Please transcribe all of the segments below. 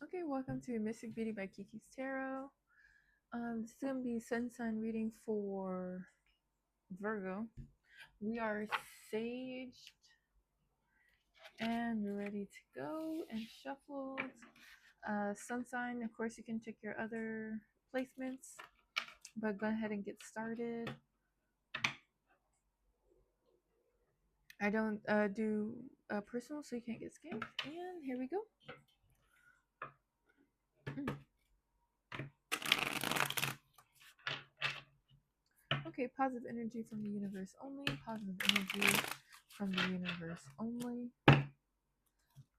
Okay, welcome to Mystic Beauty by Kiki's Tarot. This is going to be sun sign reading for Virgo. We are saged and we're ready to go and shuffled. Sun sign, of course, you can check your other placements, but go ahead and get started. I don't do personal, so you can't get scammed. And here we go. Okay, positive energy from the universe only. Positive energy from the universe only.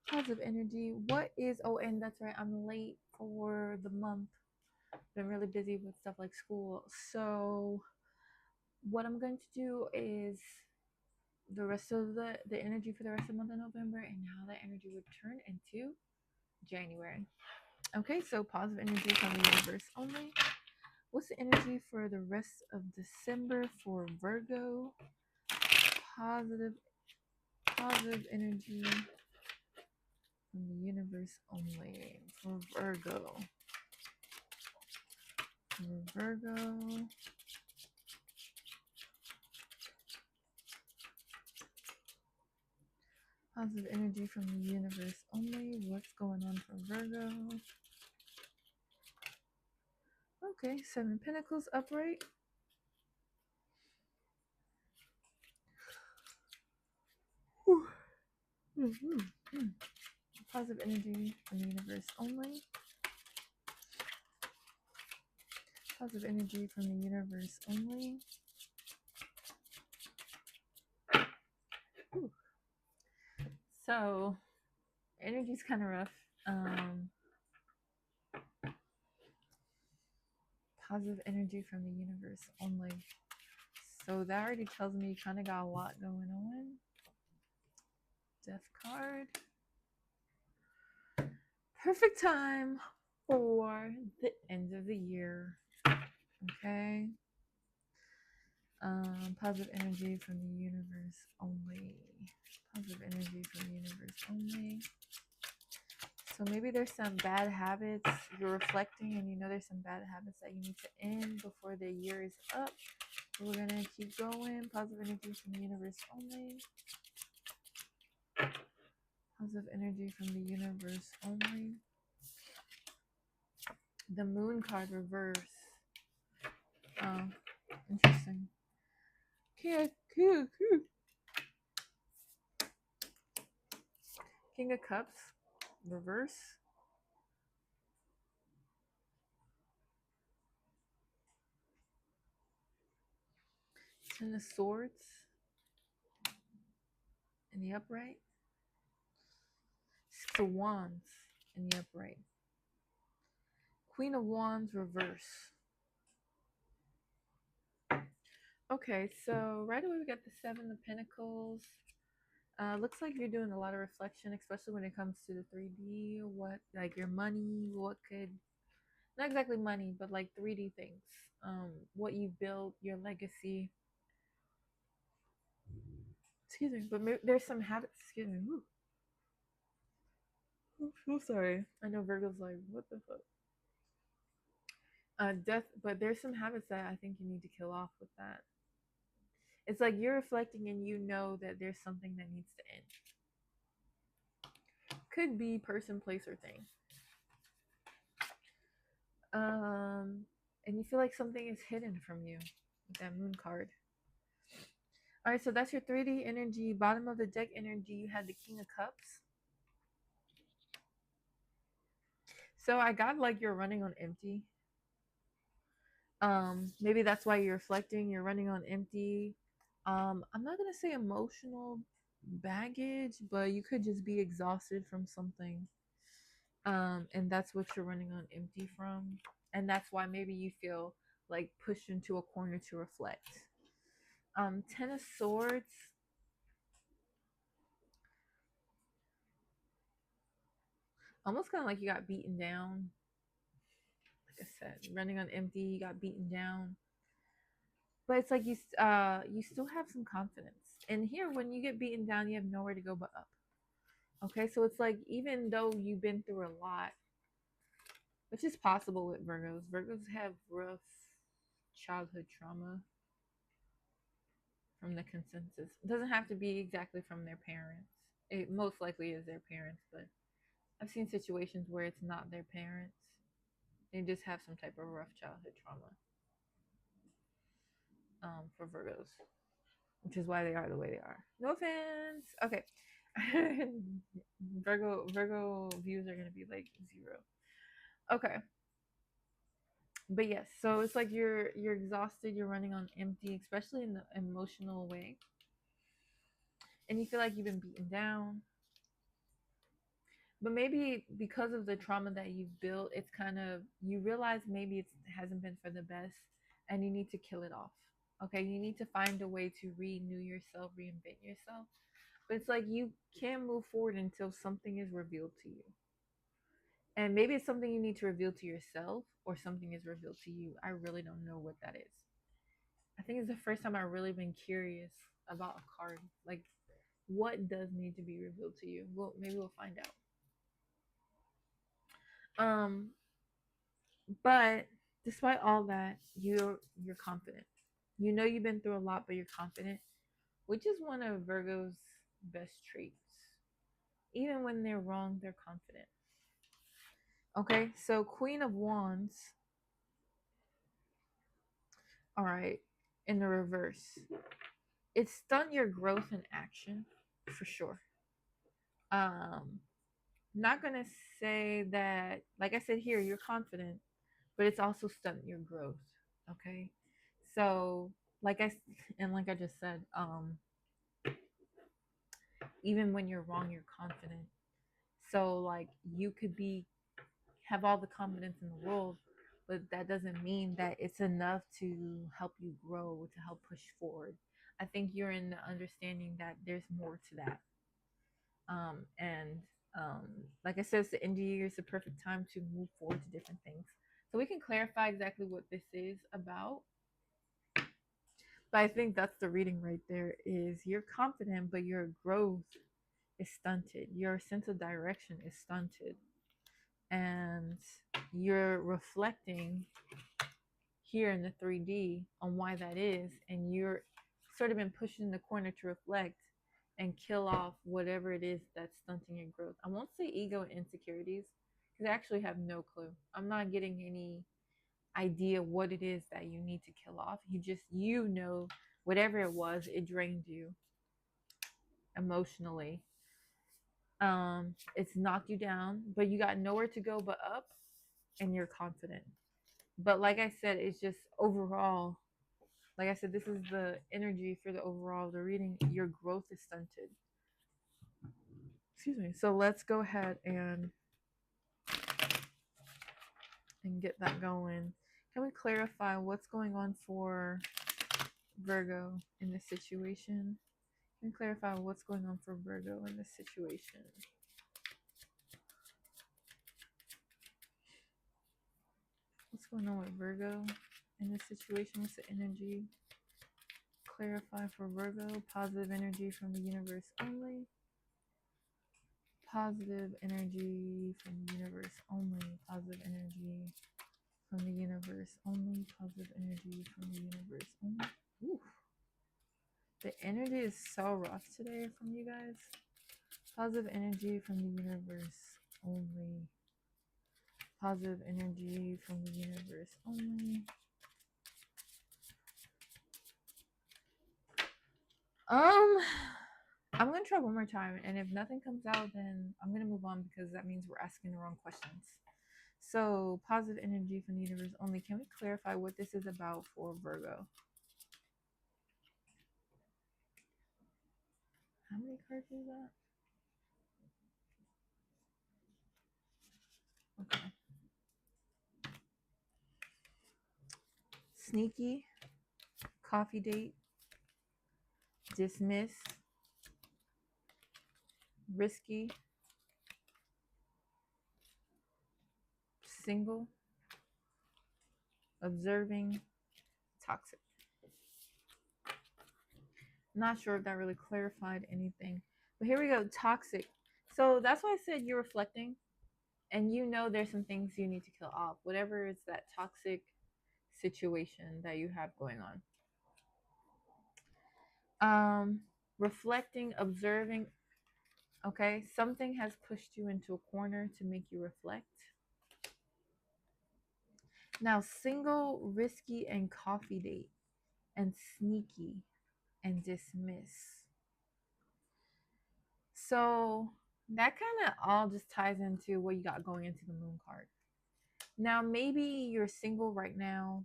Positive energy. What is, oh, and that's right, I'm late for the month. Been really busy with stuff like school. So what I'm going to do is the rest of the energy for the rest of the month of November and how that energy would turn into January. Okay, so positive energy from the universe only. What's the energy for the rest of December for Virgo? Positive energy from the universe only for Virgo. For Virgo. Positive energy from the universe only. What's going on for Virgo? Okay, 7 Pentacles upright. Positive energy from the universe only. Positive energy from the universe only. Ooh. So, energy's kind of rough. Positive energy from the universe only. So that already tells me you kind of got a lot going on. Death card. Perfect time for the end of the year. Okay. Positive energy from the universe only. Positive energy from the universe only. So maybe there's some bad habits you're reflecting, and you know there's some bad habits that you need to end before the year is up. We're gonna keep going. Positive energy from the universe only. Positive energy from the universe only. The moon card reverse. Oh, interesting. King of Cups reverse. Ten of Swords in the upright. Six of Wands in the upright. Queen of Wands reverse. Okay, so right away we got the Seven of Pentacles. Looks like you're doing a lot of reflection, especially when it comes to the 3D. What, like your money, what could, not exactly money, but like 3D things. What you built, your legacy. Excuse me, but there's some habits. Excuse me. Whew. I'm so sorry. I know Virgo's like, what the fuck? Death, but there's some habits that I think you need to kill off with that. It's like you're reflecting and you know that there's something that needs to end. Could be person, place, or thing. And you feel like something is hidden from you with that moon card. All right, so that's your 3D energy. Bottom of the deck energy, you had the King of Cups. So I got like you're running on empty. Maybe that's why you're reflecting. You're running on empty. I'm not gonna say emotional baggage, but you could just be exhausted from something. And that's what you're running on empty from. And that's why maybe you feel like pushed into a corner to reflect. Ten of Swords. Almost kind of like you got beaten down. Like I said, running on empty, you got beaten down. But it's like you still have some confidence. And here, when you get beaten down, you have nowhere to go but up. Okay, so it's like even though you've been through a lot, which is possible with Virgos. Virgos have rough childhood trauma from the consensus. It doesn't have to be exactly from their parents. It most likely is their parents, but I've seen situations where it's not their parents. They just have some type of rough childhood trauma for Virgos, which is why they are the way they are. No offense. Okay. Virgo views are gonna be like 0. Okay. But yes, so it's like you're exhausted, you're running on empty, especially in the emotional way. And you feel like you've been beaten down. But maybe because of the trauma that you've built, it's kind of you realize maybe it hasn't been for the best and you need to kill it off. Okay, you need to find a way to renew yourself, reinvent yourself. But it's like you can't move forward until something is revealed to you. And maybe it's something you need to reveal to yourself or something is revealed to you. I really don't know what that is. I think it's the first time I've really been curious about a card. Like, what does need to be revealed to you? Well, maybe we'll find out. But despite all that, you're confident. You know you've been through a lot, but you're confident, which is one of Virgo's best traits. Even when they're wrong, they're confident. Okay, so Queen of Wands. All right, in the reverse, it stunned your growth and action for sure. Not gonna say that, like I said here, you're confident, but it's also stunting your growth. Okay, so like I just said, even when you're wrong, you're confident. So like you could be have all the confidence in the world, but that doesn't mean that it's enough to help you grow, to help push forward. I think you're in the understanding that there's more to that. And like I said, it's the end of the year, it's the perfect time to move forward to different things. So we can clarify exactly what this is about. But I think that's the reading right there is you're confident, but your growth is stunted. Your sense of direction is stunted. And you're reflecting here in the 3D on why that is. And you're sort of been pushed in the corner to reflect and kill off whatever it is that's stunting your growth. I won't say ego and insecurities because I actually have no clue. I'm not getting any idea what it is that you need to kill off. You know, whatever it was, it drained you emotionally. It's knocked you down, but you got nowhere to go but up, and you're confident. But like I said, it's just overall. Like I said, this is the energy for the overall the reading. Your growth is stunted. Excuse me. So let's go ahead and get that going. Can we clarify what's going on for Virgo in this situation? Can we clarify what's going on for Virgo in this situation? What's going on with Virgo in this situation? What's the energy? Clarify for Virgo. Positive energy from the universe only. Positive energy from the universe only. Positive energy from the universe only. Positive energy from the universe only. Ooh. The energy is so rough today from you guys. Positive energy from the universe only. Positive energy from the universe only. I'm gonna try one more time, and if nothing comes out, then I'm gonna move on because that means we're asking the wrong questions. So, positive energy from the universe only. Can we clarify what this is about for Virgo? How many cards is that? Okay. Sneaky, coffee date, dismiss, risky, single, observing, toxic. Not sure if that really clarified anything. But here we go, toxic. So that's why I said you're reflecting. And you know there's some things you need to kill off, whatever is that toxic situation that you have going on. Um, reflecting, observing. Okay, something has pushed you into a corner to make you reflect. Now, single, risky, and coffee date, and sneaky, and dismiss. So that kind of all just ties into what you got going into the moon card. Now, maybe you're single right now.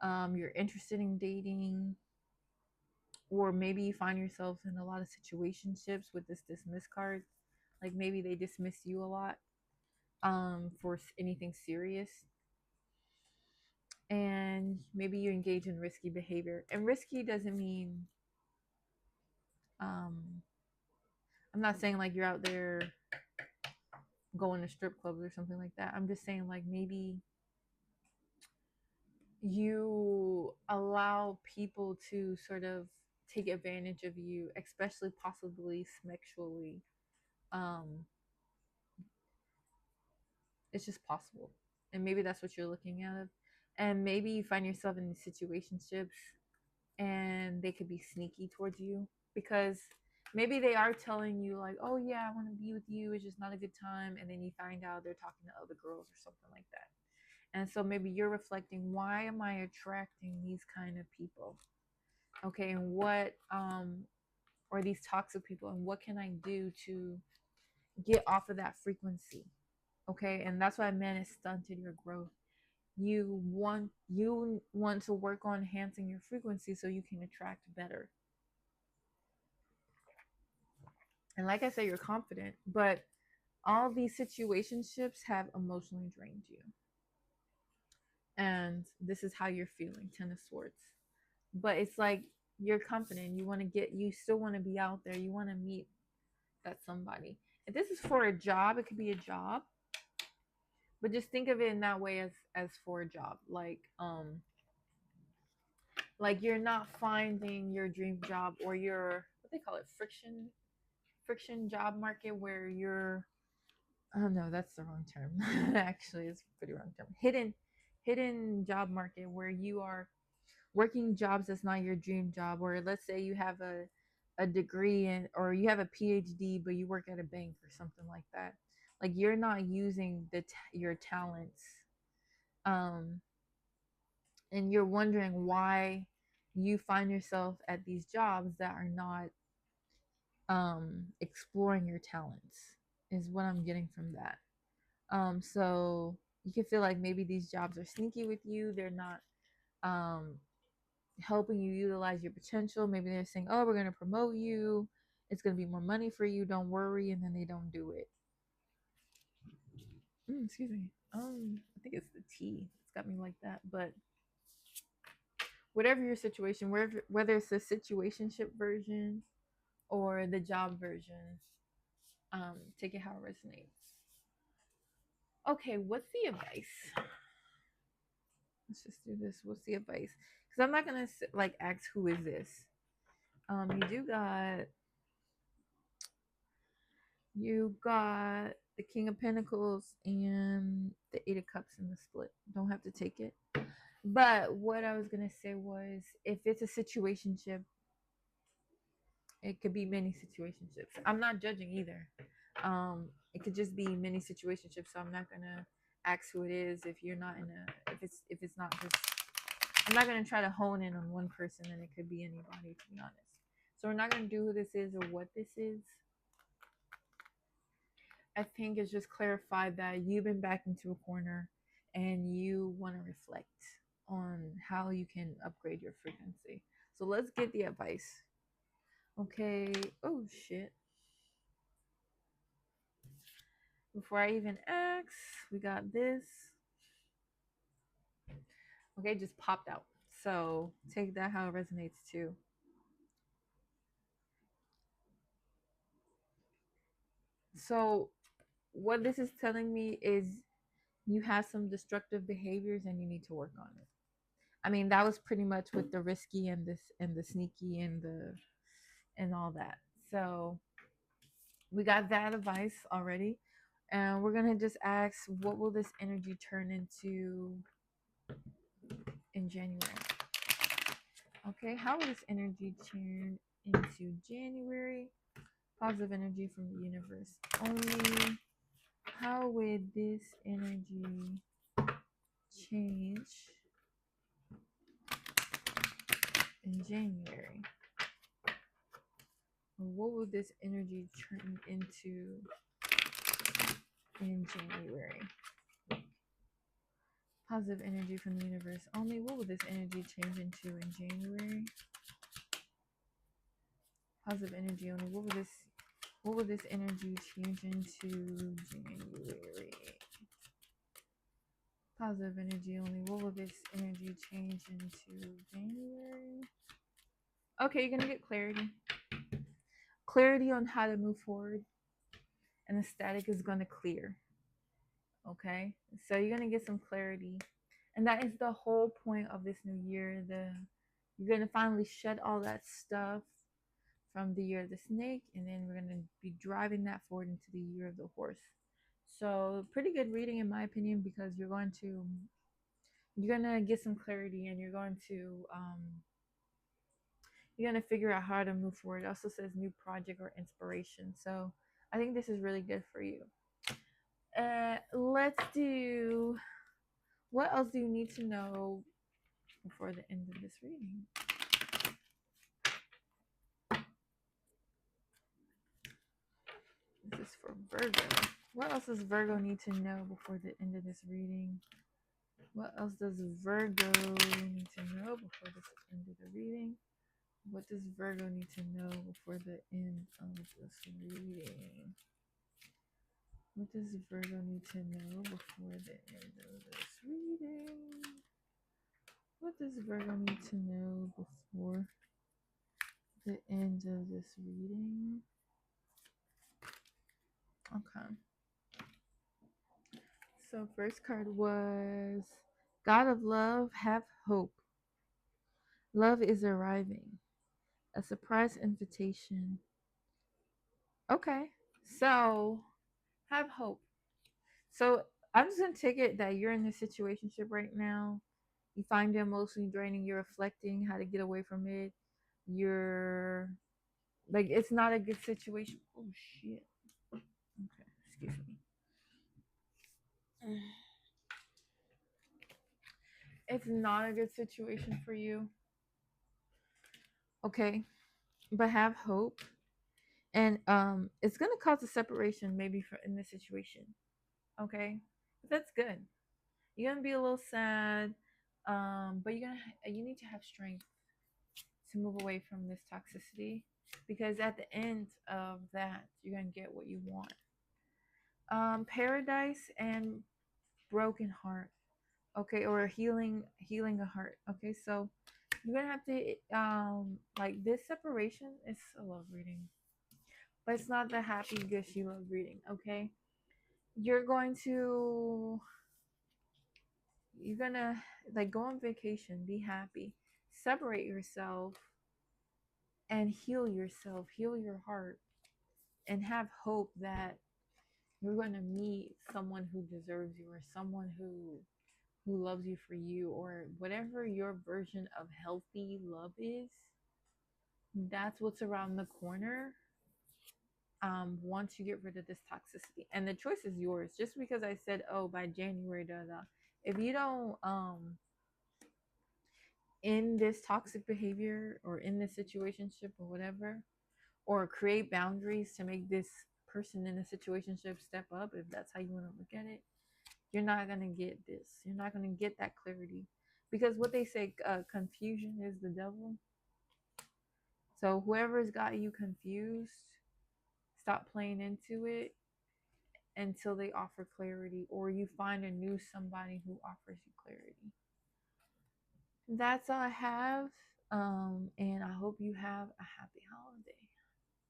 You're interested in dating, or maybe you find yourself in a lot of situationships with this dismiss card. Like maybe they dismiss you a lot for anything serious, and maybe you engage in risky behavior. And risky doesn't mean um, I'm not saying like you're out there going to strip clubs or something like that. I'm just saying like maybe you allow people to sort of take advantage of you, especially possibly sexually. Um, it's just possible, and maybe that's what you're looking at. And maybe you find yourself in these situationships, and they could be sneaky towards you because maybe they are telling you like, "Oh yeah, I want to be with you. It's just not a good time," and then you find out they're talking to other girls or something like that. And so maybe you're reflecting, why am I attracting these kind of people? Okay, and what or these toxic people, and what can I do to get off of that frequency? Okay, and that's what I meant, it stunted your growth. You want to work on enhancing your frequency so you can attract better. And like I said, you're confident, but all these situationships have emotionally drained you. And this is how you're feeling, Ten of Swords. But it's like you're confident. You still want to be out there. You want to meet that somebody. If this is for a job, it could be a job. But just think of it in that way as for a job. Like you're not finding your dream job or your what they call it, friction job market where you're oh no, that's the wrong term. Actually, it's a pretty wrong term. Hidden job market where you are working jobs that's not your dream job, or let's say you have a degree in, or you have a PhD but you work at a bank or something like that. Like you're not using your talents, um and you're wondering why you find yourself at these jobs that are not exploring your talents, is what I'm getting from that. So you can feel like maybe these jobs are sneaky with you. They're not um helping you utilize your potential. Maybe they're saying, "Oh, we're going to promote you. It's going to be more money for you. Don't worry," and then they don't do it. Excuse me. I think it's the tea. It's got me like that. But whatever your situation, whether it's the situationship version or the job version, take it how it resonates. Okay, what's the advice? Let's just do this. What's the advice? Because I'm not gonna like ask who is this. You got the King of Pentacles and the Eight of Cups in the split. Don't have to take it. But what I was gonna say was, if it's a situationship, it could be many situationships. I'm not judging either. It could just be many situationships. So I'm not gonna ask who it is if you're not in a if it's not just. I'm not gonna try to hone in on one person, and it could be anybody, to be honest. So we're not gonna do who this is or what this is. I think it's just clarified that you've been backed into a corner and you want to reflect on how you can upgrade your frequency. So let's get the advice. Okay. Oh, shit. Before I even ask, we got this. Okay, just popped out. So take that how it resonates too. So, what this is telling me is you have some destructive behaviors and you need to work on it. I mean, that was pretty much with the risky and this and the sneaky and all that. So we got that advice already. And we're gonna just ask, what will this energy turn into in January? Okay, how will this energy turn into January? Positive energy from the universe only. How would this energy change in January? Or what will this energy turn into in January? Positive energy from the universe only. What will this energy change into in January? Positive energy only. What will this energy change into January? Positive energy only. What will this energy change into January? Okay, you're gonna get clarity. Clarity on how to move forward, and the static is gonna clear. Okay, so you're gonna get some clarity, and that is the whole point of this new year. You're gonna finally shed all that stuff from the year of the snake, and then we're gonna be driving that forward into the year of the horse. So pretty good reading in my opinion, because you're gonna get some clarity, and you're gonna figure out how to move forward. It also says new project or inspiration, so I think this is really good for you. Let's do, what else do you need to know before the end of this reading? This is for Virgo. What else does Virgo need to know before the end of this reading? What else does Virgo need to know before the end of the reading? What does Virgo need to know before the end of this reading? What does Virgo need to know before the end of this reading? What does Virgo need to know before the end of this reading? Okay. So first card was God of Love, have hope. Love is arriving. A surprise invitation. Okay. So have hope. So I'm just gonna take it that you're in this situationship right now. You find it emotionally draining. You're reflecting how to get away from it. You're like, it's not a good situation. Oh shit. Okay, excuse me. It's not a good situation for you. Okay, but have hope, and it's gonna cause a separation maybe for in this situation. Okay, but that's good. You're gonna be a little sad, but you need to have strength to move away from this toxicity, because at the end of that you're gonna get what you want. Paradise and broken heart. Okay, or healing a heart. Okay, so you're gonna have to like, this separation is a love reading, but it's not the happy gushy love reading. Okay, you're going to you're gonna like go on vacation, be happy, separate yourself, and heal yourself, heal your heart, and have hope that you're going to meet someone who deserves you, or someone who loves you for you, or whatever your version of healthy love is. That's what's around the corner. Once you get rid of this toxicity, and the choice is yours. Just because I said, oh, by January, if you don't in this toxic behavior, or in this situationship, or whatever, or create boundaries to make this person in a situationship step up, if that's how you want to look at it, you're not going to get this. You're not going to get that clarity, because what they say, confusion is the devil. So whoever's got you confused, stop playing into it until they offer clarity, or you find a new somebody who offers you clarity. That's all I have. And I hope you have a happy holiday.